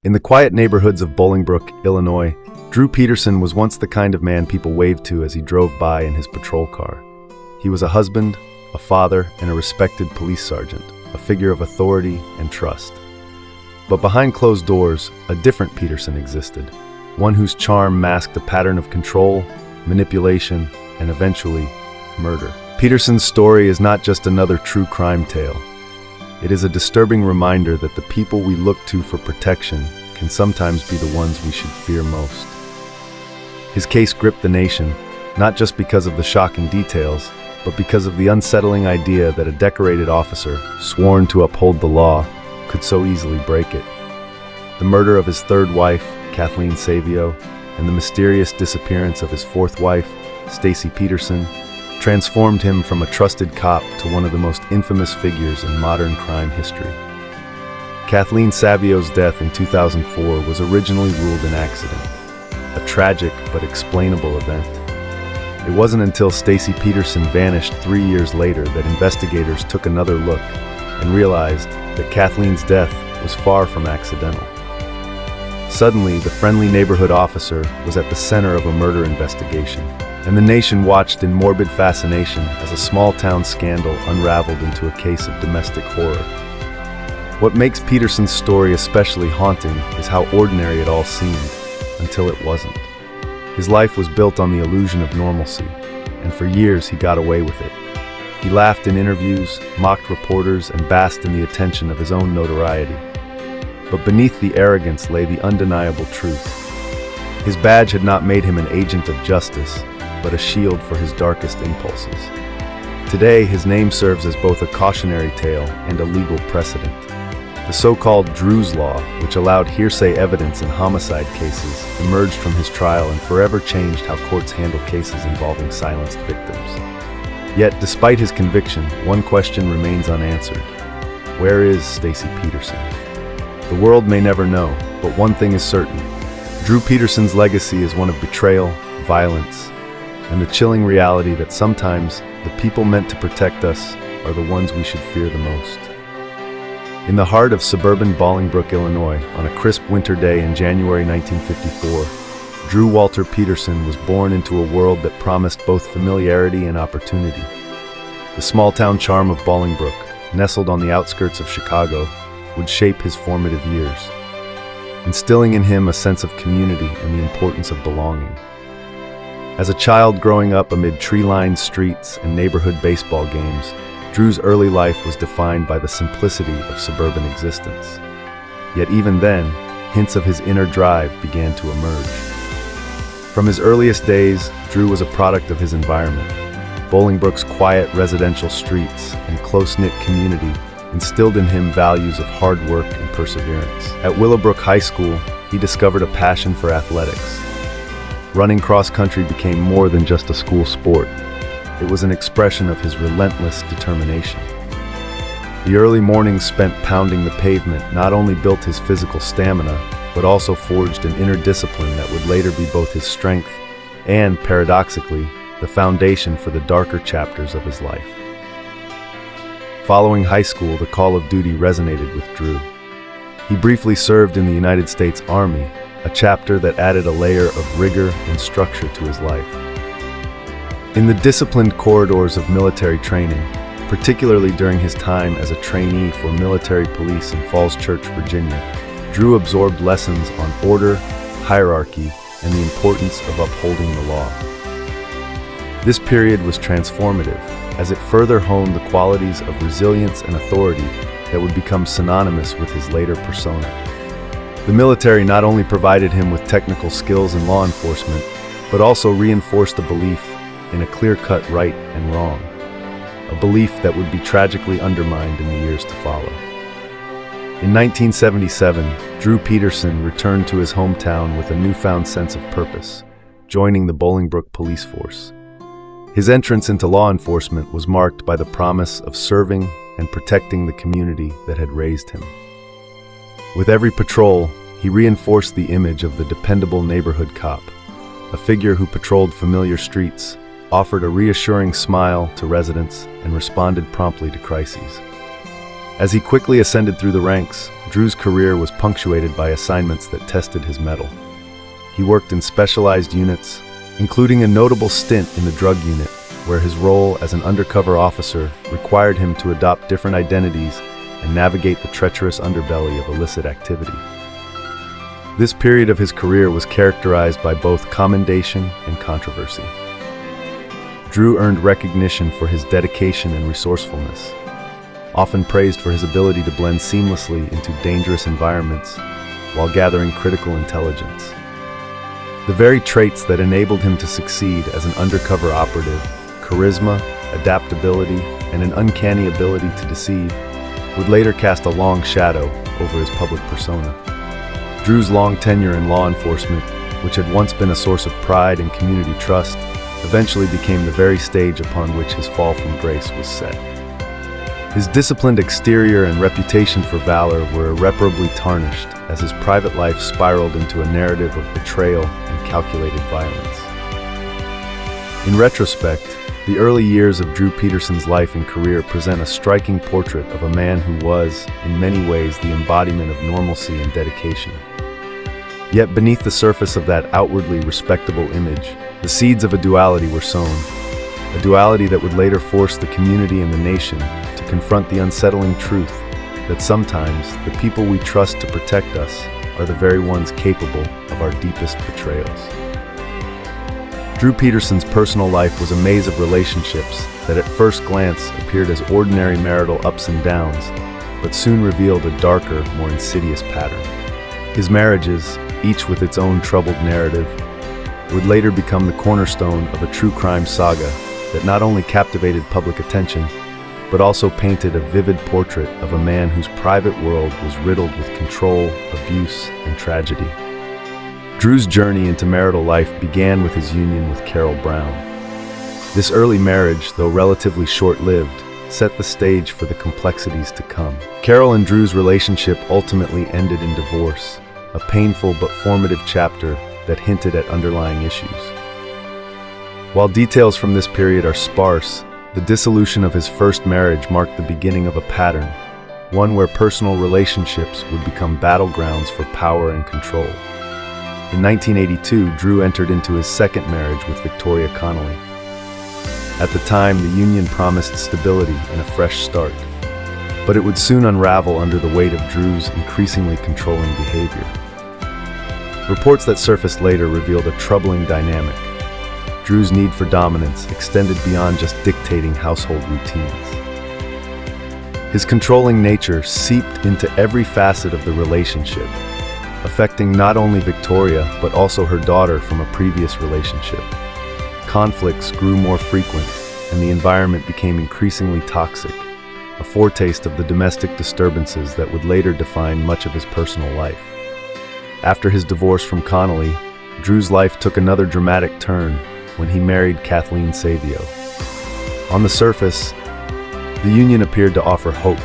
In the quiet neighborhoods of Bolingbrook, Illinois, Drew Peterson was once the kind of man people waved to as he drove by in his patrol car. He was a husband, a father, and a respected police sergeant, a figure of authority and trust. But behind closed doors, a different Peterson existed, one whose charm masked a pattern of control, manipulation, and eventually, murder. Peterson's story is not just another true crime tale. It is a disturbing reminder that the people we look to for protection can sometimes be the ones we should fear most. His case gripped the nation, not just because of the shocking details, but because of the unsettling idea that a decorated officer, sworn to uphold the law, could so easily break it. The murder of his third wife, Kathleen Savio, and the mysterious disappearance of his fourth wife, Stacy Peterson, transformed him from a trusted cop to one of the most infamous figures in modern crime history. Kathleen Savio's death in 2004 was originally ruled an accident, a tragic but explainable event. It wasn't until Stacy Peterson vanished 3 years later that investigators took another look and realized that Kathleen's death was far from accidental. Suddenly, the friendly neighborhood officer was at the center of a murder investigation, and the nation watched in morbid fascination as a small-town scandal unraveled into a case of domestic horror. What makes Peterson's story especially haunting is how ordinary it all seemed, until it wasn't. His life was built on the illusion of normalcy, and for years he got away with it. He laughed in interviews, mocked reporters, and basked in the attention of his own notoriety. But beneath the arrogance lay the undeniable truth. His badge had not made him an agent of justice, but a shield for his darkest impulses. Today, his name serves as both a cautionary tale and a legal precedent. The so-called Drew's Law, which allowed hearsay evidence in homicide cases, emerged from his trial and forever changed how courts handle cases involving silenced victims. Yet, despite his conviction, one question remains unanswered. Where is Stacy Peterson? The world may never know, but one thing is certain. Drew Peterson's legacy is one of betrayal, violence, and the chilling reality that sometimes the people meant to protect us are the ones we should fear the most. In the heart of suburban Bolingbrook, Illinois, on a crisp winter day in January 1954, Drew Walter Peterson was born into a world that promised both familiarity and opportunity. The small-town charm of Bolingbrook, nestled on the outskirts of Chicago, would shape his formative years, instilling in him a sense of community and the importance of belonging. As a child growing up amid tree-lined streets and neighborhood baseball games, Drew's early life was defined by the simplicity of suburban existence. Yet even then, hints of his inner drive began to emerge. From his earliest days, Drew was a product of his environment. Bolingbrook's quiet residential streets and close-knit community instilled in him values of hard work and perseverance. At Willowbrook High School, he discovered a passion for athletics. Running cross-country became more than just a school sport. It was an expression of his relentless determination. The early mornings spent pounding the pavement not only built his physical stamina, but also forged an inner discipline that would later be both his strength and, paradoxically, the foundation for the darker chapters of his life. Following high school, the call of duty resonated with Drew. He briefly served in the United States Army, a chapter that added a layer of rigor and structure to his life. In the disciplined corridors of military training, particularly during his time as a trainee for military police in Falls Church, Virginia, Drew absorbed lessons on order, hierarchy, and the importance of upholding the law. This period was transformative, as it further honed the qualities of resilience and authority that would become synonymous with his later persona. The military not only provided him with technical skills in law enforcement, but also reinforced the belief in a clear-cut right and wrong, a belief that would be tragically undermined in the years to follow. In 1977, Drew Peterson returned to his hometown with a newfound sense of purpose, joining the Bolingbrook police force. His entrance into law enforcement was marked by the promise of serving and protecting the community that had raised him. With every patrol, he reinforced the image of the dependable neighborhood cop, a figure who patrolled familiar streets, offered a reassuring smile to residents, and responded promptly to crises. As he quickly ascended through the ranks, Drew's career was punctuated by assignments that tested his mettle. He worked in specialized units, including a notable stint in the drug unit, where his role as an undercover officer required him to adopt different identities and navigate the treacherous underbelly of illicit activity. This period of his career was characterized by both commendation and controversy. Drew earned recognition for his dedication and resourcefulness, often praised for his ability to blend seamlessly into dangerous environments while gathering critical intelligence. The very traits that enabled him to succeed as an undercover operative, charisma, adaptability, and an uncanny ability to deceive, would later cast a long shadow over his public persona. Drew's long tenure in law enforcement, which had once been a source of pride and community trust, eventually became the very stage upon which his fall from grace was set. His disciplined exterior and reputation for valor were irreparably tarnished as his private life spiraled into a narrative of betrayal and calculated violence. In retrospect, the early years of Drew Peterson's life and career present a striking portrait of a man who was, in many ways, the embodiment of normalcy and dedication. Yet beneath the surface of that outwardly respectable image, the seeds of a duality were sown, a duality that would later force the community and the nation to confront the unsettling truth that sometimes the people we trust to protect us are the very ones capable of our deepest betrayals. Drew Peterson's personal life was a maze of relationships that at first glance appeared as ordinary marital ups and downs, but soon revealed a darker, more insidious pattern. His marriages, each with its own troubled narrative, would later become the cornerstone of a true crime saga that not only captivated public attention, but also painted a vivid portrait of a man whose private world was riddled with control, abuse, and tragedy. Drew's journey into marital life began with his union with Carol Brown. This early marriage, though relatively short-lived, set the stage for the complexities to come. Carol and Drew's relationship ultimately ended in divorce, a painful but formative chapter that hinted at underlying issues. While details from this period are sparse, the dissolution of his first marriage marked the beginning of a pattern, one where personal relationships would become battlegrounds for power and control. In 1982, Drew entered into his second marriage with Victoria Connolly. At the time, the union promised stability and a fresh start, but it would soon unravel under the weight of Drew's increasingly controlling behavior. Reports that surfaced later revealed a troubling dynamic. Drew's need for dominance extended beyond just dictating household routines. His controlling nature seeped into every facet of the relationship, affecting not only Victoria, but also her daughter from a previous relationship. Conflicts grew more frequent, and the environment became increasingly toxic, a foretaste of the domestic disturbances that would later define much of his personal life. After his divorce from Connolly, Drew's life took another dramatic turn when he married Kathleen Savio. On the surface, the union appeared to offer hope.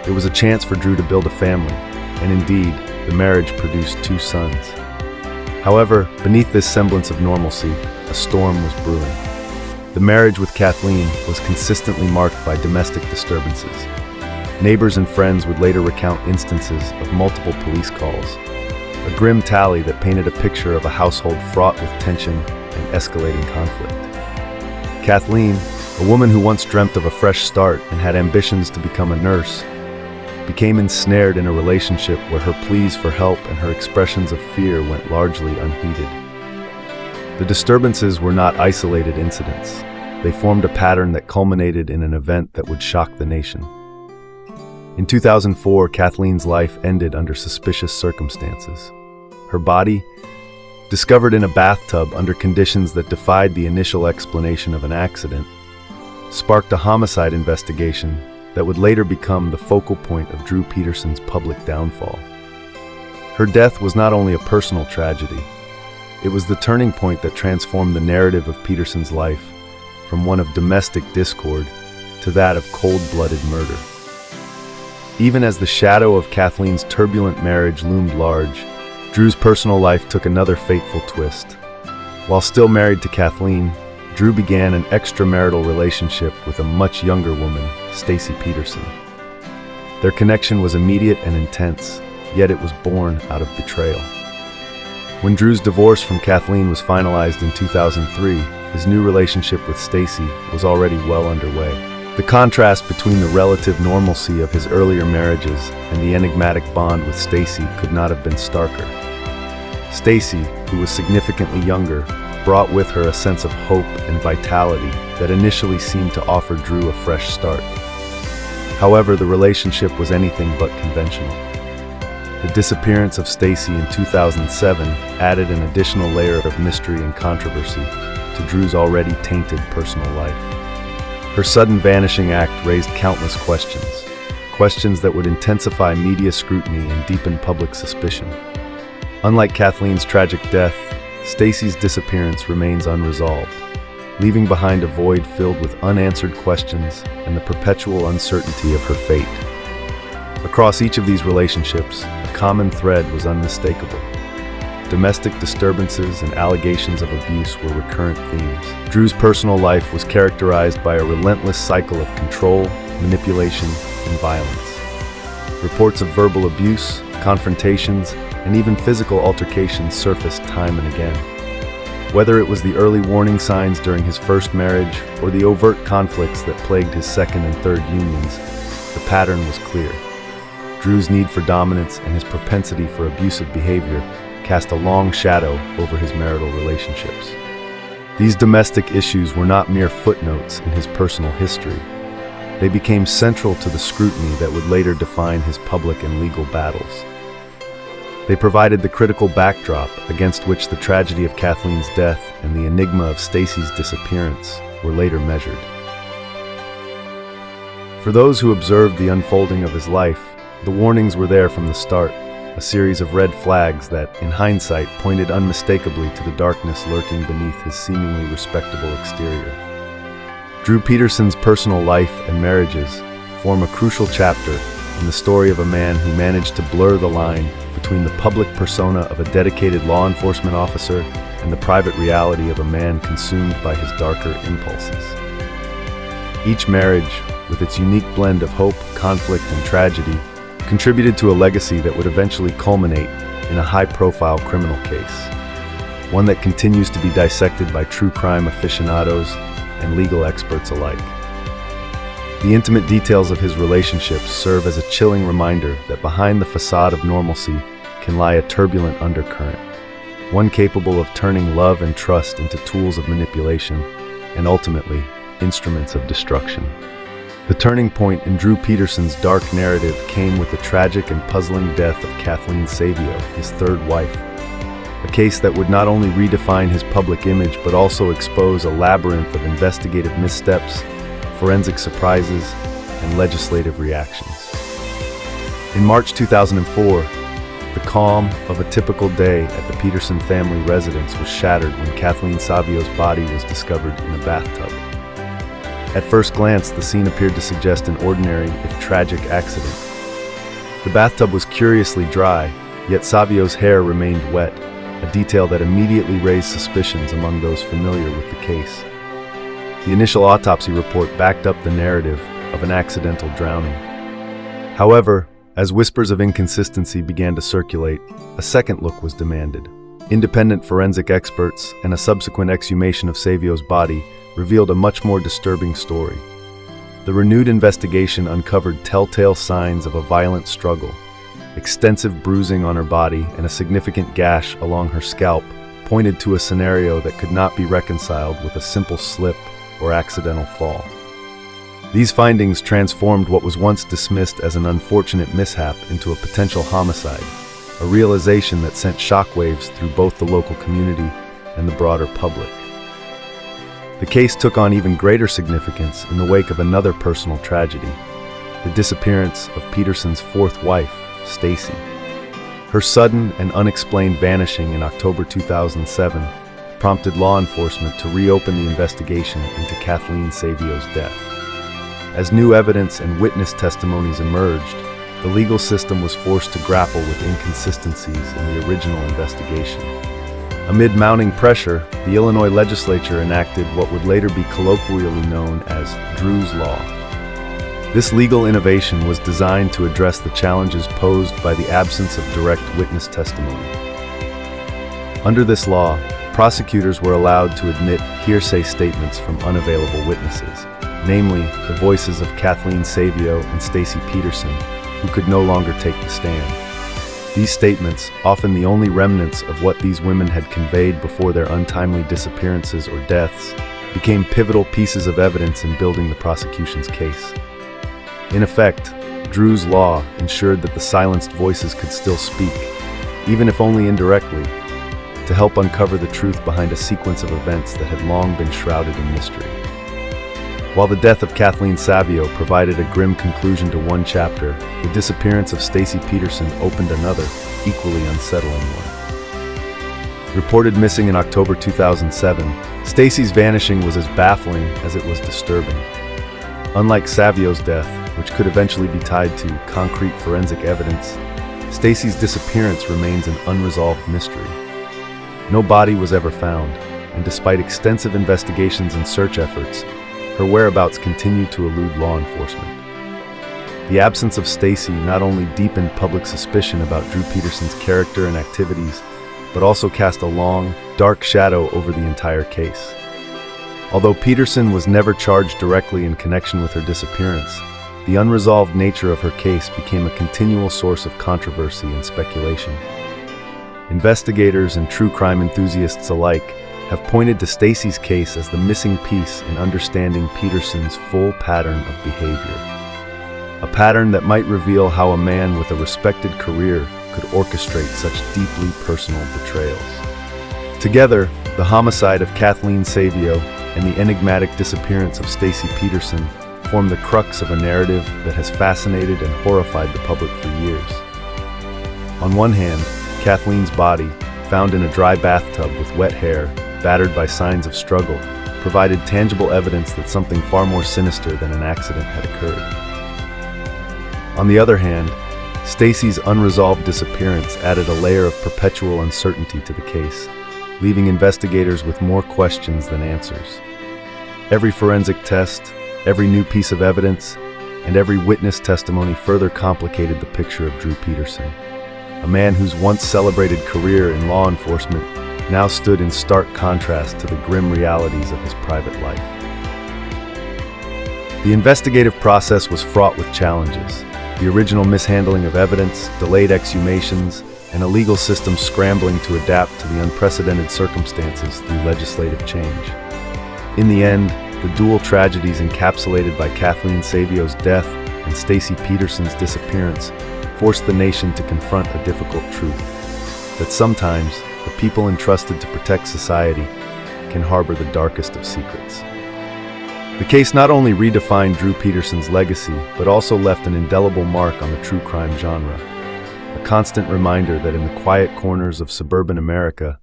It was a chance for Drew to build a family, and indeed, the marriage produced 2 sons. However, beneath this semblance of normalcy, a storm was brewing. The marriage with Kathleen was consistently marked by domestic disturbances. Neighbors and friends would later recount instances of multiple police calls, a grim tally that painted a picture of a household fraught with tension and escalating conflict. Kathleen, a woman who once dreamt of a fresh start and had ambitions to become a nurse, became ensnared in a relationship where her pleas for help and her expressions of fear went largely unheeded. The disturbances were not isolated incidents. They formed a pattern that culminated in an event that would shock the nation. In 2004, Kathleen's life ended under suspicious circumstances. Her body, discovered in a bathtub under conditions that defied the initial explanation of an accident, sparked a homicide investigation that would later become the focal point of Drew Peterson's public downfall. Her death was not only a personal tragedy, it was the turning point that transformed the narrative of Peterson's life from one of domestic discord to that of cold-blooded murder. Even as the shadow of Kathleen's turbulent marriage loomed large, Drew's personal life took another fateful twist. While still married to Kathleen, Drew began an extramarital relationship with a much younger woman, Stacy Peterson. Their connection was immediate and intense, yet it was born out of betrayal. When Drew's divorce from Kathleen was finalized in 2003, his new relationship with Stacy was already well underway. The contrast between the relative normalcy of his earlier marriages and the enigmatic bond with Stacy could not have been starker. Stacy, who was significantly younger, brought with her a sense of hope and vitality that initially seemed to offer Drew a fresh start. However, the relationship was anything but conventional. The disappearance of Stacy in 2007 added an additional layer of mystery and controversy to Drew's already tainted personal life. Her sudden vanishing act raised countless questions that would intensify media scrutiny and deepen public suspicion. Unlike Kathleen's tragic death, Stacy's disappearance remains unresolved, leaving behind a void filled with unanswered questions and the perpetual uncertainty of her fate. Across each of these relationships, a common thread was unmistakable. Domestic disturbances and allegations of abuse were recurrent themes. Drew's personal life was characterized by a relentless cycle of control, manipulation, and violence. Reports of verbal abuse, confrontations, and even physical altercations surfaced time and again. Whether it was the early warning signs during his first marriage or the overt conflicts that plagued his second and third unions, the pattern was clear. Drew's need for dominance and his propensity for abusive behavior cast a long shadow over his marital relationships. These domestic issues were not mere footnotes in his personal history. They became central to the scrutiny that would later define his public and legal battles. They provided the critical backdrop against which the tragedy of Kathleen's death and the enigma of Stacy's disappearance were later measured. For those who observed the unfolding of his life, the warnings were there from the start, a series of red flags that, in hindsight, pointed unmistakably to the darkness lurking beneath his seemingly respectable exterior. Drew Peterson's personal life and marriages form a crucial chapter in the story of a man who managed to blur the line between the public persona of a dedicated law enforcement officer and the private reality of a man consumed by his darker impulses. Each marriage, with its unique blend of hope, conflict, and tragedy, contributed to a legacy that would eventually culminate in a high-profile criminal case, one that continues to be dissected by true crime aficionados and legal experts alike. The intimate details of his relationships serve as a chilling reminder that behind the facade of normalcy can lie a turbulent undercurrent, one capable of turning love and trust into tools of manipulation and ultimately instruments of destruction. The turning point in Drew Peterson's dark narrative came with the tragic and puzzling death of Kathleen Savio, his third wife, a case that would not only redefine his public image but also expose a labyrinth of investigative missteps, forensic surprises, and legislative reactions. In March 2004, the calm of a typical day at the Peterson family residence was shattered when Kathleen Savio's body was discovered in a bathtub. At first glance, the scene appeared to suggest an ordinary, if tragic, accident. The bathtub was curiously dry, yet Savio's hair remained wet, a detail that immediately raised suspicions among those familiar with the case. The initial autopsy report backed up the narrative of an accidental drowning. However, as whispers of inconsistency began to circulate, a second look was demanded. Independent forensic experts and a subsequent exhumation of Savio's body revealed a much more disturbing story. The renewed investigation uncovered telltale signs of a violent struggle. Extensive bruising on her body and a significant gash along her scalp pointed to a scenario that could not be reconciled with a simple slip or accidental fall. These findings transformed what was once dismissed as an unfortunate mishap into a potential homicide, a realization that sent shockwaves through both the local community and the broader public. The case took on even greater significance in the wake of another personal tragedy, the disappearance of Peterson's fourth wife, Stacy. Her sudden and unexplained vanishing in October 2007 prompted law enforcement to reopen the investigation into Kathleen Savio's death. As new evidence and witness testimonies emerged, the legal system was forced to grapple with inconsistencies in the original investigation. Amid mounting pressure, the Illinois legislature enacted what would later be colloquially known as Drew's Law. This legal innovation was designed to address the challenges posed by the absence of direct witness testimony. Under this law, prosecutors were allowed to admit hearsay statements from unavailable witnesses, namely the voices of Kathleen Savio and Stacy Peterson, who could no longer take the stand. These statements, often the only remnants of what these women had conveyed before their untimely disappearances or deaths, became pivotal pieces of evidence in building the prosecution's case. In effect, Drew's law ensured that the silenced voices could still speak, even if only indirectly, to help uncover the truth behind a sequence of events that had long been shrouded in mystery. While the death of Kathleen Savio provided a grim conclusion to one chapter, the disappearance of Stacy Peterson opened another, equally unsettling one. Reported missing in October 2007, Stacy's vanishing was as baffling as it was disturbing. Unlike Savio's death, which could eventually be tied to concrete forensic evidence, Stacy's disappearance remains an unresolved mystery. No body was ever found, and despite extensive investigations and search efforts, her whereabouts continued to elude law enforcement. The absence of Stacy not only deepened public suspicion about Drew Peterson's character and activities, but also cast a long, dark shadow over the entire case. Although Peterson was never charged directly in connection with her disappearance, the unresolved nature of her case became a continual source of controversy and speculation. Investigators and true crime enthusiasts alike have pointed to Stacy's case as the missing piece in understanding Peterson's full pattern of behavior. A pattern that might reveal how a man with a respected career could orchestrate such deeply personal betrayals. Together, the homicide of Kathleen Savio and the enigmatic disappearance of Stacy Peterson form the crux of a narrative that has fascinated and horrified the public for years. On one hand, Kathleen's body, found in a dry bathtub with wet hair, battered by signs of struggle, provided tangible evidence that something far more sinister than an accident had occurred. On the other hand, Stacy's unresolved disappearance added a layer of perpetual uncertainty to the case, leaving investigators with more questions than answers. Every forensic test, every new piece of evidence, and every witness testimony further complicated the picture of Drew Peterson. A man whose once celebrated career in law enforcement now stood in stark contrast to the grim realities of his private life. The investigative process was fraught with challenges. The original mishandling of evidence, delayed exhumations, and a legal system scrambling to adapt to the unprecedented circumstances through legislative change. In the end, the dual tragedies encapsulated by Kathleen Savio's death and Stacy Peterson's disappearance forced the nation to confront a difficult truth, that sometimes the people entrusted to protect society can harbor the darkest of secrets. The case not only redefined Drew Peterson's legacy, but also left an indelible mark on the true crime genre, a constant reminder that in the quiet corners of suburban America,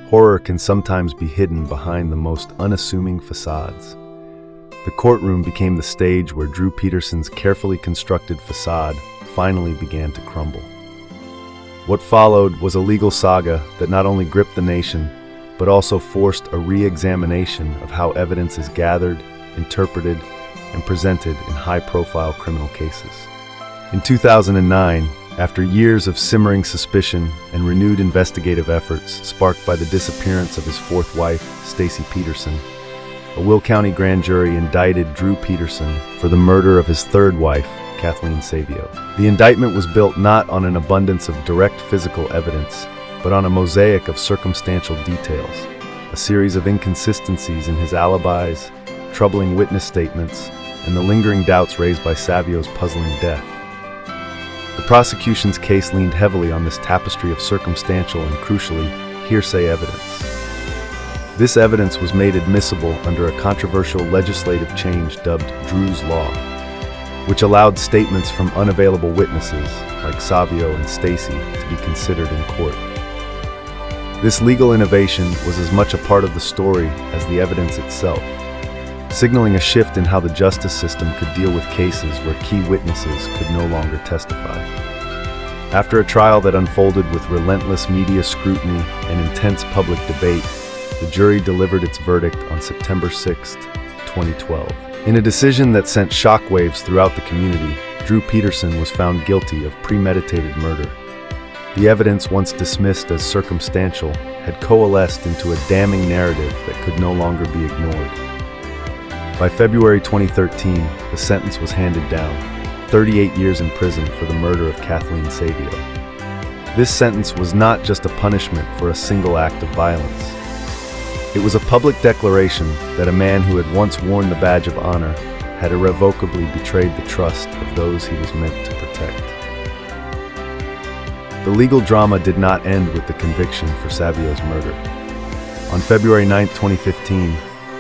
horror can sometimes be hidden behind the most unassuming facades. The courtroom became the stage where Drew Peterson's carefully constructed facade finally began to crumble. What followed was a legal saga that not only gripped the nation, but also forced a re-examination of how evidence is gathered, interpreted, and presented in high-profile criminal cases. In 2009, after years of simmering suspicion and renewed investigative efforts sparked by the disappearance of his fourth wife, Stacy Peterson, a Will County grand jury indicted Drew Peterson for the murder of his third wife, Kathleen Savio. The indictment was built not on an abundance of direct physical evidence, but on a mosaic of circumstantial details, a series of inconsistencies in his alibis, troubling witness statements, and the lingering doubts raised by Savio's puzzling death. The prosecution's case leaned heavily on this tapestry of circumstantial and, crucially, hearsay evidence. This evidence was made admissible under a controversial legislative change dubbed Drew's Law, which allowed statements from unavailable witnesses, like Savio and Stacy, to be considered in court. This legal innovation was as much a part of the story as the evidence itself, signaling a shift in how the justice system could deal with cases where key witnesses could no longer testify. After a trial that unfolded with relentless media scrutiny and intense public debate, the jury delivered its verdict on September 6, 2012. In a decision that sent shockwaves throughout the community, Drew Peterson was found guilty of premeditated murder. The evidence, once dismissed as circumstantial, had coalesced into a damning narrative that could no longer be ignored. By February 2013, the sentence was handed down, 38 years in prison for the murder of Kathleen Savio. This sentence was not just a punishment for a single act of violence. It was a public declaration that a man who had once worn the badge of honor had irrevocably betrayed the trust of those he was meant to protect. The legal drama did not end with the conviction for Savio's murder. On February 9, 2015,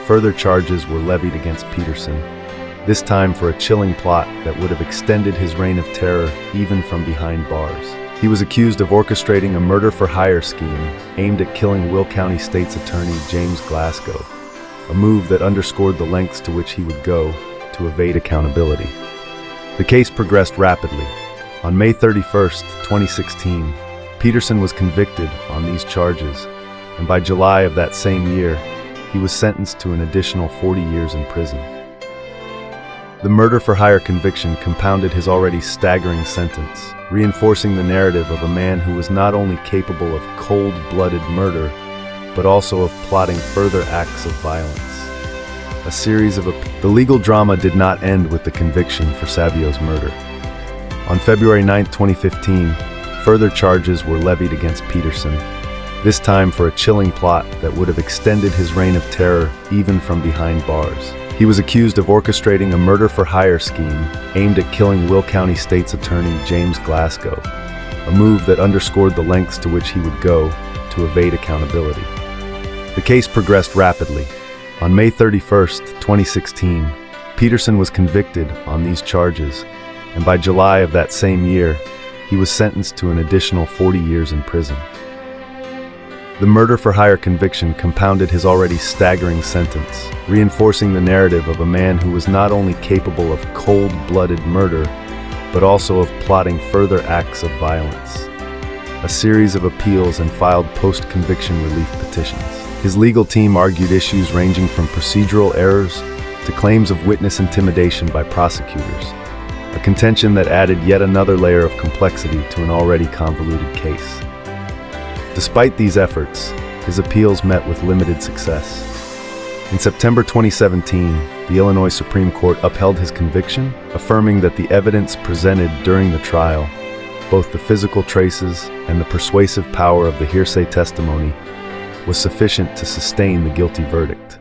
further charges were levied against Peterson, this time for a chilling plot that would have extended his reign of terror even from behind bars. He was accused of orchestrating a murder-for-hire scheme aimed at killing Will County State's Attorney James Glasgow, a move that underscored the lengths to which he would go to evade accountability. The case progressed rapidly. On May 31, 2016, Peterson was convicted on these charges, and by July of that same year, he was sentenced to an additional 40 years in prison. The murder-for-hire conviction compounded his already staggering sentence, reinforcing the narrative of a man who was not only capable of cold-blooded murder, but also of plotting further acts of violence. The legal drama did not end with the conviction for Savio's murder. On February 9, 2015, further charges were levied against Peterson, this time for a chilling plot that would have extended his reign of terror even from behind bars. He was accused of orchestrating a murder-for-hire scheme aimed at killing Will County State's Attorney James Glasgow, a move that underscored the lengths to which he would go to evade accountability. The case progressed rapidly. On May 31, 2016, Peterson was convicted on these charges, and by July of that same year, he was sentenced to an additional 40 years in prison. The murder-for-hire conviction compounded his already staggering sentence, reinforcing the narrative of a man who was not only capable of cold-blooded murder, but also of plotting further acts of violence. A series of appeals and filed post-conviction relief petitions. His legal team argued issues ranging from procedural errors to claims of witness intimidation by prosecutors, a contention that added yet another layer of complexity to an already convoluted case. Despite these efforts, his appeals met with limited success. In September 2017, the Illinois Supreme Court upheld his conviction, affirming that the evidence presented during the trial, both the physical traces and the persuasive power of the hearsay testimony, was sufficient to sustain the guilty verdict.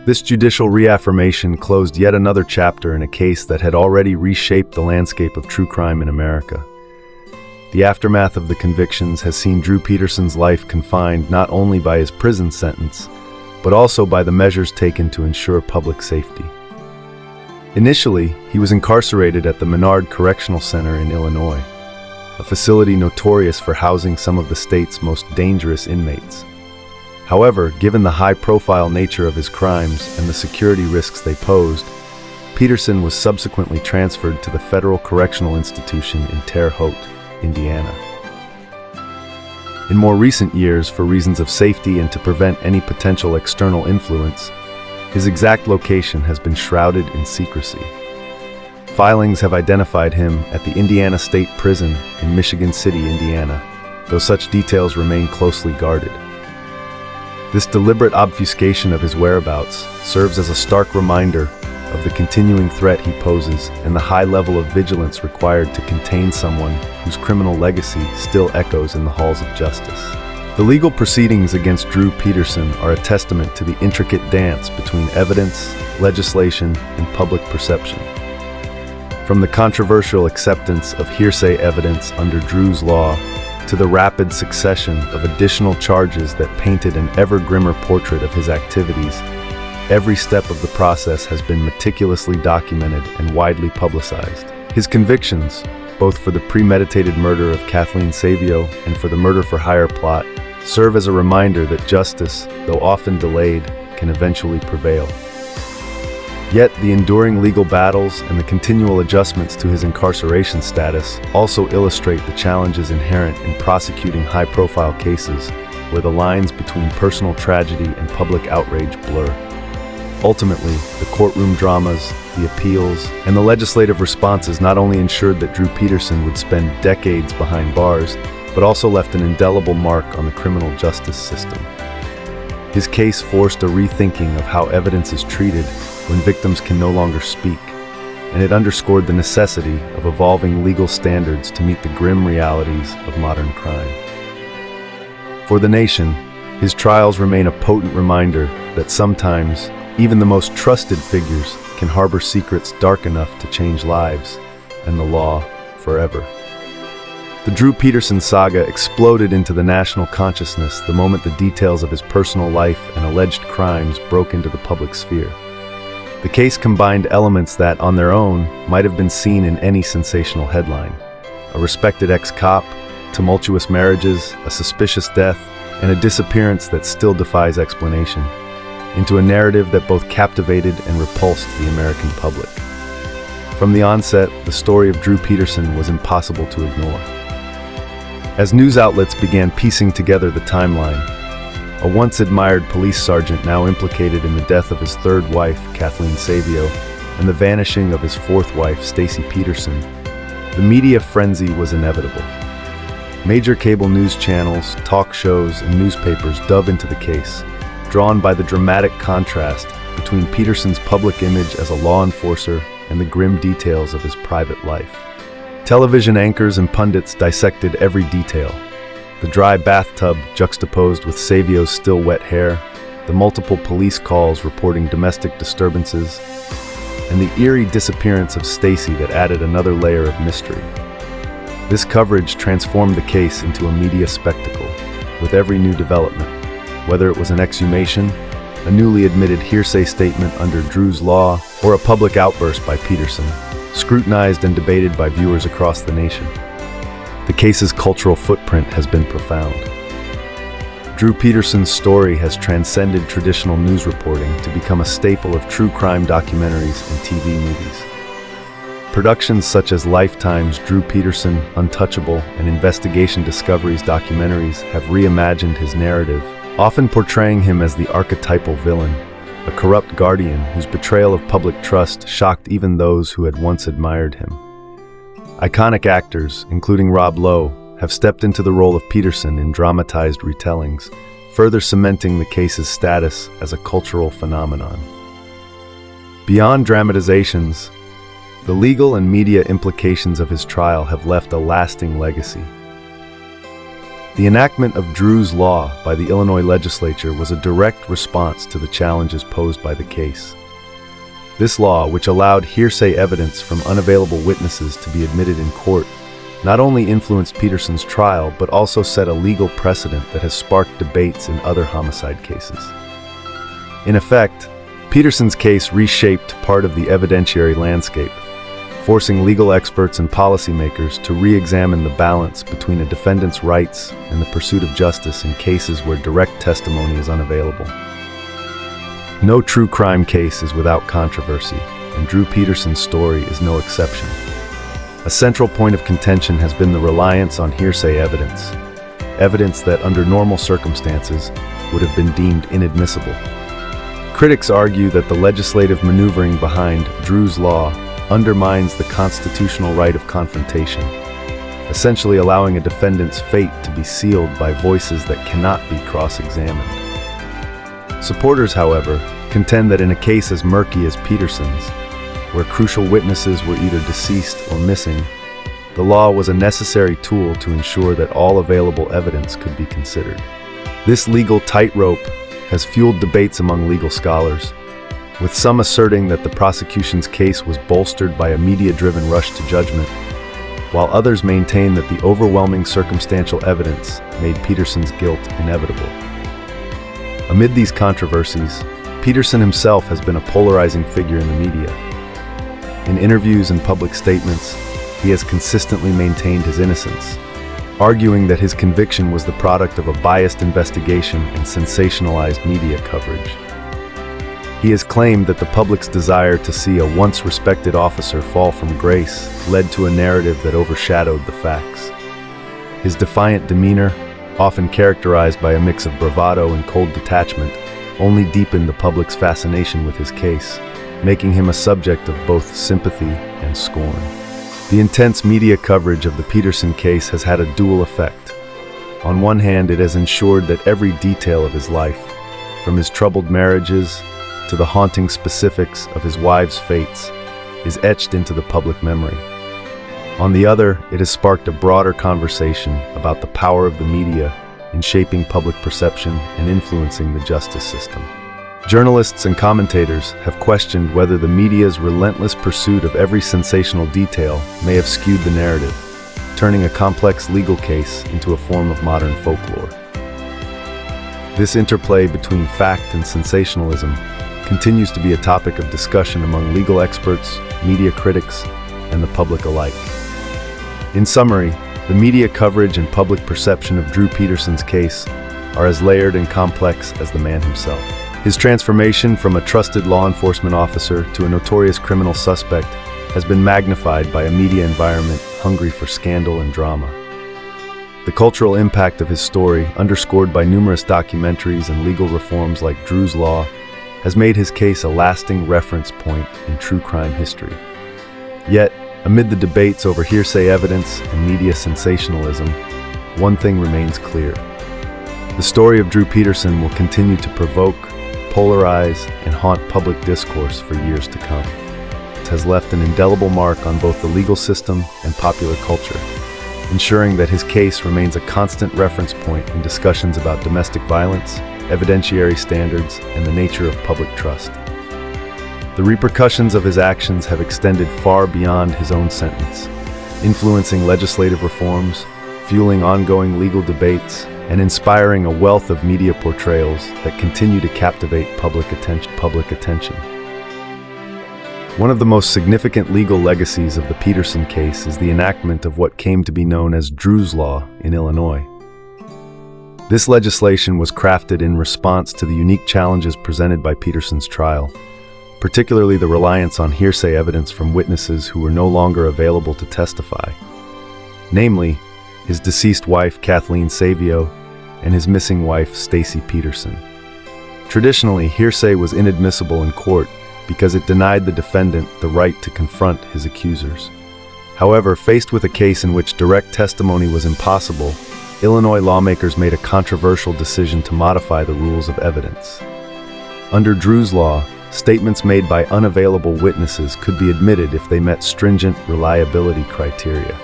This judicial reaffirmation closed yet another chapter in a case that had already reshaped the landscape of true crime in America. The aftermath of the convictions has seen Drew Peterson's life confined not only by his prison sentence, but also by the measures taken to ensure public safety. Initially, he was incarcerated at the Menard Correctional Center in Illinois, a facility notorious for housing some of the state's most dangerous inmates. However, given the high-profile nature of his crimes and the security risks they posed, Peterson was subsequently transferred to the Federal Correctional Institution in Terre Haute, Indiana. In more recent years, for reasons of safety and to prevent any potential external influence, his exact location has been shrouded in secrecy. Filings have identified him at the Indiana State Prison in Michigan City, Indiana, though such details remain closely guarded. This deliberate obfuscation of his whereabouts serves as a stark reminder of the continuing threat he poses and the high level of vigilance required to contain someone whose criminal legacy still echoes in the halls of justice. The legal proceedings against Drew Peterson are a testament to the intricate dance between evidence, legislation, and public perception. From the controversial acceptance of hearsay evidence under Drew's law to the rapid succession of additional charges that painted an ever grimmer portrait of his activities, every step of the process has been meticulously documented and widely publicized. His convictions, both for the premeditated murder of Kathleen Savio and for the murder-for-hire plot, serve as a reminder that justice, though often delayed, can eventually prevail. Yet, the enduring legal battles and the continual adjustments to his incarceration status also illustrate the challenges inherent in prosecuting high-profile cases where the lines between personal tragedy and public outrage blur. Ultimately, the courtroom dramas, the appeals, and the legislative responses not only ensured that Drew Peterson would spend decades behind bars, but also left an indelible mark on the criminal justice system. His case forced a rethinking of how evidence is treated when victims can no longer speak, and it underscored the necessity of evolving legal standards to meet the grim realities of modern crime. For the nation, his trials remain a potent reminder that sometimes even the most trusted figures can harbor secrets dark enough to change lives and the law forever. The Drew Peterson saga exploded into the national consciousness the moment the details of his personal life and alleged crimes broke into the public sphere. The case combined elements that, on their own, might have been seen in any sensational headline. A respected ex-cop, tumultuous marriages, a suspicious death, and a disappearance that still defies explanation, into a narrative that both captivated and repulsed the American public. From the onset, the story of Drew Peterson was impossible to ignore. As news outlets began piecing together the timeline, a once-admired police sergeant now implicated in the death of his third wife, Kathleen Savio, and the vanishing of his fourth wife, Stacy Peterson, the media frenzy was inevitable. Major cable news channels, talk shows, and newspapers dove into the case, drawn by the dramatic contrast between Peterson's public image as a law enforcer and the grim details of his private life. Television anchors and pundits dissected every detail. The dry bathtub juxtaposed with Savio's still wet hair, the multiple police calls reporting domestic disturbances, and the eerie disappearance of Stacy that added another layer of mystery. This coverage transformed the case into a media spectacle, with every new development, whether it was an exhumation, a newly admitted hearsay statement under Drew's law, or a public outburst by Peterson, scrutinized and debated by viewers across the nation. The case's cultural footprint has been profound. Drew Peterson's story has transcended traditional news reporting to become a staple of true crime documentaries and TV movies. Productions such as Lifetime's Drew Peterson, Untouchable, and Investigation Discovery's documentaries have reimagined his narrative, often portraying him as the archetypal villain, a corrupt guardian whose betrayal of public trust shocked even those who had once admired him. Iconic actors, including Rob Lowe, have stepped into the role of Peterson in dramatized retellings, further cementing the case's status as a cultural phenomenon. Beyond dramatizations, the legal and media implications of his trial have left a lasting legacy. The enactment of Drew's law by the Illinois legislature was a direct response to the challenges posed by the case. This law, which allowed hearsay evidence from unavailable witnesses to be admitted in court, not only influenced Peterson's trial, but also set a legal precedent that has sparked debates in other homicide cases. In effect, Peterson's case reshaped part of the evidentiary landscape, forcing legal experts and policymakers to re-examine the balance between a defendant's rights and the pursuit of justice in cases where direct testimony is unavailable. No true crime case is without controversy, and Drew Peterson's story is no exception. A central point of contention has been the reliance on hearsay evidence that under normal circumstances would have been deemed inadmissible. Critics argue that the legislative maneuvering behind Drew's law undermines the constitutional right of confrontation, essentially allowing a defendant's fate to be sealed by voices that cannot be cross-examined. Supporters, however, contend that in a case as murky as Peterson's, where crucial witnesses were either deceased or missing, the law was a necessary tool to ensure that all available evidence could be considered. This legal tightrope has fueled debates among legal scholars, with some asserting that the prosecution's case was bolstered by a media-driven rush to judgment, while others maintain that the overwhelming circumstantial evidence made Peterson's guilt inevitable. Amid these controversies, Peterson himself has been a polarizing figure in the media. In interviews and public statements, he has consistently maintained his innocence, arguing that his conviction was the product of a biased investigation and sensationalized media coverage. He has claimed that the public's desire to see a once-respected officer fall from grace led to a narrative that overshadowed the facts. His defiant demeanor, often characterized by a mix of bravado and cold detachment, only deepened the public's fascination with his case, making him a subject of both sympathy and scorn. The intense media coverage of the Peterson case has had a dual effect. On one hand, it has ensured that every detail of his life, from his troubled marriages to the haunting specifics of his wives' fates, is etched into the public memory. On the other, it has sparked a broader conversation about the power of the media in shaping public perception and influencing the justice system. Journalists and commentators have questioned whether the media's relentless pursuit of every sensational detail may have skewed the narrative, turning a complex legal case into a form of modern folklore. This interplay between fact and sensationalism continues to be a topic of discussion among legal experts, media critics, and the public alike. In summary, the media coverage and public perception of Drew Peterson's case are as layered and complex as the man himself. His transformation from a trusted law enforcement officer to a notorious criminal suspect has been magnified by a media environment hungry for scandal and drama. The cultural impact of his story, underscored by numerous documentaries and legal reforms like Drew's Law, has made his case a lasting reference point in true crime history. Yet, amid the debates over hearsay evidence and media sensationalism, one thing remains clear. The story of Drew Peterson will continue to provoke, polarize, and haunt public discourse for years to come. It has left an indelible mark on both the legal system and popular culture, ensuring that his case remains a constant reference point in discussions about domestic violence, evidentiary standards, and the nature of public trust. The repercussions of his actions have extended far beyond his own sentence, influencing legislative reforms, fueling ongoing legal debates, and inspiring a wealth of media portrayals that continue to captivate public attention. One of the most significant legal legacies of the Peterson case is the enactment of what came to be known as Drew's Law in Illinois. This legislation was crafted in response to the unique challenges presented by Peterson's trial, particularly the reliance on hearsay evidence from witnesses who were no longer available to testify, namely, his deceased wife Kathleen Savio and his missing wife Stacy Peterson. Traditionally, hearsay was inadmissible in court because it denied the defendant the right to confront his accusers. However, faced with a case in which direct testimony was impossible, Illinois lawmakers made a controversial decision to modify the rules of evidence. Under Drew's Law, statements made by unavailable witnesses could be admitted if they met stringent reliability criteria.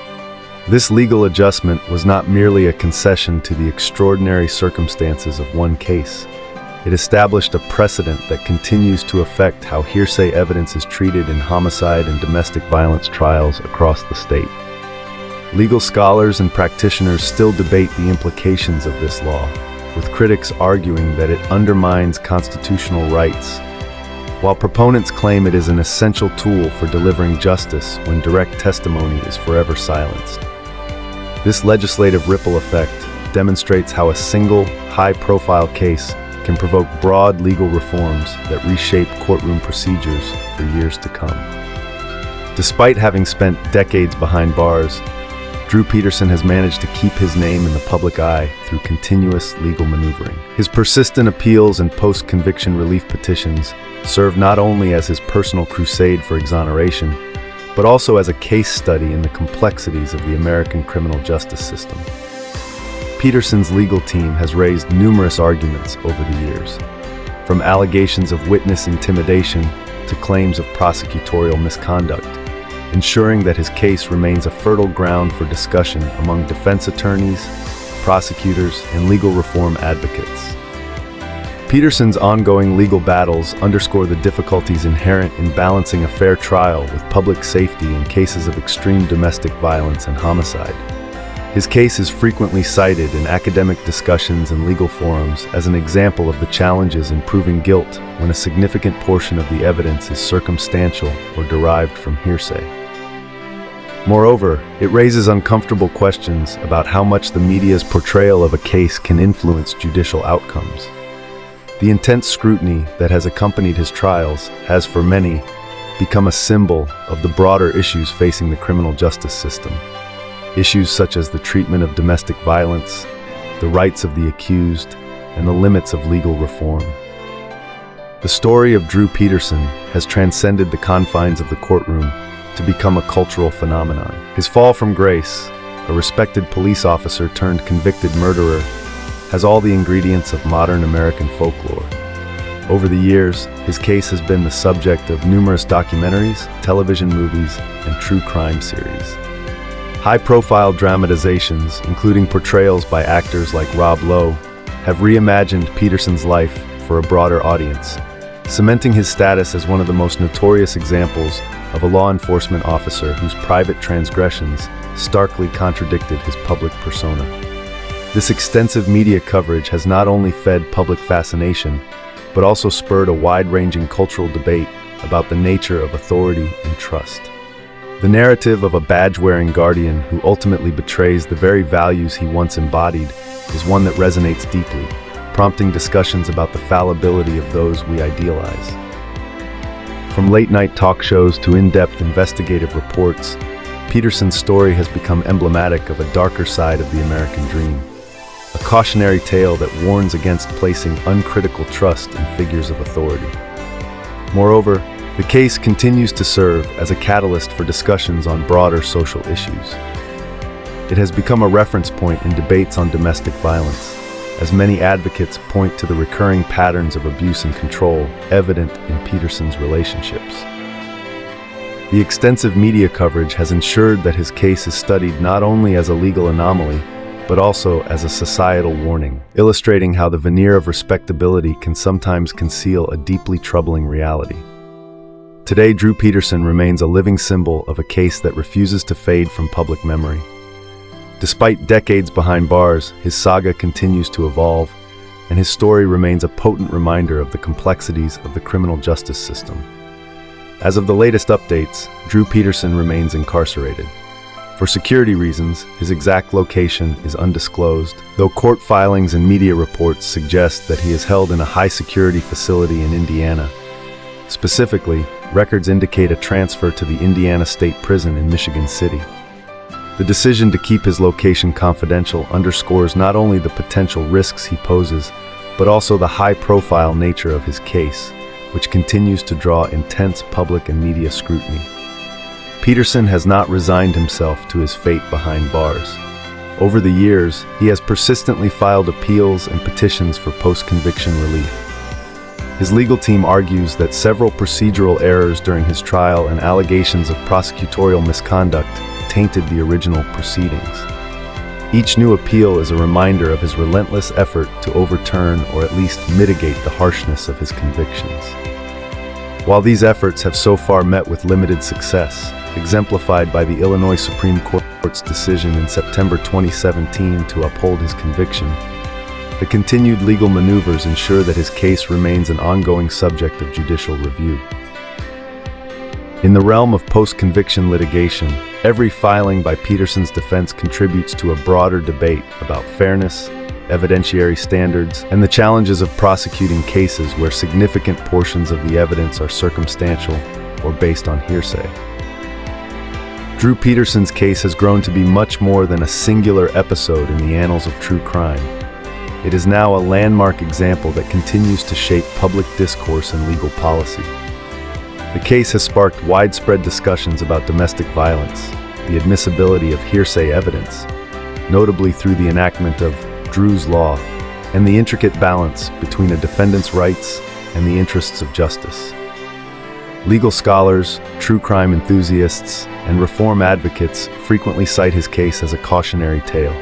This legal adjustment was not merely a concession to the extraordinary circumstances of one case. It established a precedent that continues to affect how hearsay evidence is treated in homicide and domestic violence trials across the state. Legal scholars and practitioners still debate the implications of this law, with critics arguing that it undermines constitutional rights, while proponents claim it is an essential tool for delivering justice when direct testimony is forever silenced. This legislative ripple effect demonstrates how a single, high-profile case can provoke broad legal reforms that reshape courtroom procedures for years to come. Despite having spent decades behind bars, Drew Peterson has managed to keep his name in the public eye through continuous legal maneuvering. His persistent appeals and post-conviction relief petitions serve not only as his personal crusade for exoneration, but also as a case study in the complexities of the American criminal justice system. Peterson's legal team has raised numerous arguments over the years, from allegations of witness intimidation to claims of prosecutorial misconduct, ensuring that his case remains a fertile ground for discussion among defense attorneys, prosecutors, and legal reform advocates. Peterson's ongoing legal battles underscore the difficulties inherent in balancing a fair trial with public safety in cases of extreme domestic violence and homicide. His case is frequently cited in academic discussions and legal forums as an example of the challenges in proving guilt when a significant portion of the evidence is circumstantial or derived from hearsay. Moreover, it raises uncomfortable questions about how much the media's portrayal of a case can influence judicial outcomes. The intense scrutiny that has accompanied his trials has, for many, become a symbol of the broader issues facing the criminal justice system. Issues such as the treatment of domestic violence, the rights of the accused, and the limits of legal reform. The story of Drew Peterson has transcended the confines of the courtroom to become a cultural phenomenon. His fall from grace, a respected police officer turned convicted murderer, has all the ingredients of modern American folklore. Over the years, his case has been the subject of numerous documentaries, television movies, and true crime series. High-profile dramatizations, including portrayals by actors like Rob Lowe, have reimagined Peterson's life for a broader audience, cementing his status as one of the most notorious examples of a law enforcement officer whose private transgressions starkly contradicted his public persona. This extensive media coverage has not only fed public fascination, but also spurred a wide-ranging cultural debate about the nature of authority and trust. The narrative of a badge-wearing guardian who ultimately betrays the very values he once embodied is one that resonates deeply, prompting discussions about the fallibility of those we idealize. From late-night talk shows to in-depth investigative reports, Peterson's story has become emblematic of a darker side of the American dream, a cautionary tale that warns against placing uncritical trust in figures of authority. Moreover, the case continues to serve as a catalyst for discussions on broader social issues. It has become a reference point in debates on domestic violence, as many advocates point to the recurring patterns of abuse and control evident in Peterson's relationships. The extensive media coverage has ensured that his case is studied not only as a legal anomaly, but also as a societal warning, illustrating how the veneer of respectability can sometimes conceal a deeply troubling reality. Today, Drew Peterson remains a living symbol of a case that refuses to fade from public memory. Despite decades behind bars, his saga continues to evolve, and his story remains a potent reminder of the complexities of the criminal justice system. As of the latest updates, Drew Peterson remains incarcerated. For security reasons, his exact location is undisclosed, though court filings and media reports suggest that he is held in a high-security facility in Indiana. Specifically, records indicate a transfer to the Indiana State Prison in Michigan City. The decision to keep his location confidential underscores not only the potential risks he poses, but also the high-profile nature of his case, which continues to draw intense public and media scrutiny. Peterson has not resigned himself to his fate behind bars. Over the years, he has persistently filed appeals and petitions for post-conviction relief. His legal team argues that several procedural errors during his trial and allegations of prosecutorial misconduct tainted the original proceedings. Each new appeal is a reminder of his relentless effort to overturn or at least mitigate the harshness of his convictions. While these efforts have so far met with limited success, exemplified by the Illinois Supreme Court's decision in September 2017 to uphold his conviction, the continued legal maneuvers ensure that his case remains an ongoing subject of judicial review. In the realm of post-conviction litigation, every filing by Peterson's defense contributes to a broader debate about fairness, evidentiary standards, and the challenges of prosecuting cases where significant portions of the evidence are circumstantial or based on hearsay. Drew Peterson's case has grown to be much more than a singular episode in the annals of true crime. It is now a landmark example that continues to shape public discourse and legal policy. The case has sparked widespread discussions about domestic violence, the admissibility of hearsay evidence, notably through the enactment of Drew's Law, and the intricate balance between a defendant's rights and the interests of justice. Legal scholars, true crime enthusiasts, and reform advocates frequently cite his case as a cautionary tale.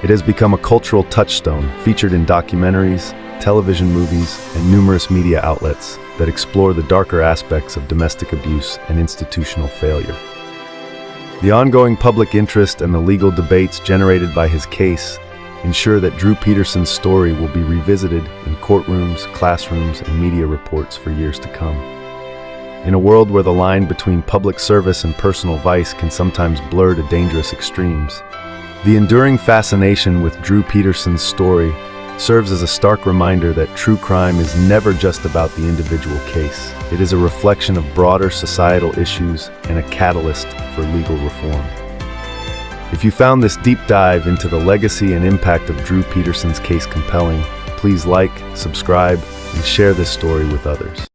It has become a cultural touchstone featured in documentaries, television movies, and numerous media outlets that explore the darker aspects of domestic abuse and institutional failure. The ongoing public interest and the legal debates generated by his case ensure that Drew Peterson's story will be revisited in courtrooms, classrooms, and media reports for years to come. In a world where the line between public service and personal vice can sometimes blur to dangerous extremes, the enduring fascination with Drew Peterson's story serves as a stark reminder that true crime is never just about the individual case. It is a reflection of broader societal issues and a catalyst for legal reform. If you found this deep dive into the legacy and impact of Drew Peterson's case compelling, please like, subscribe, and share this story with others.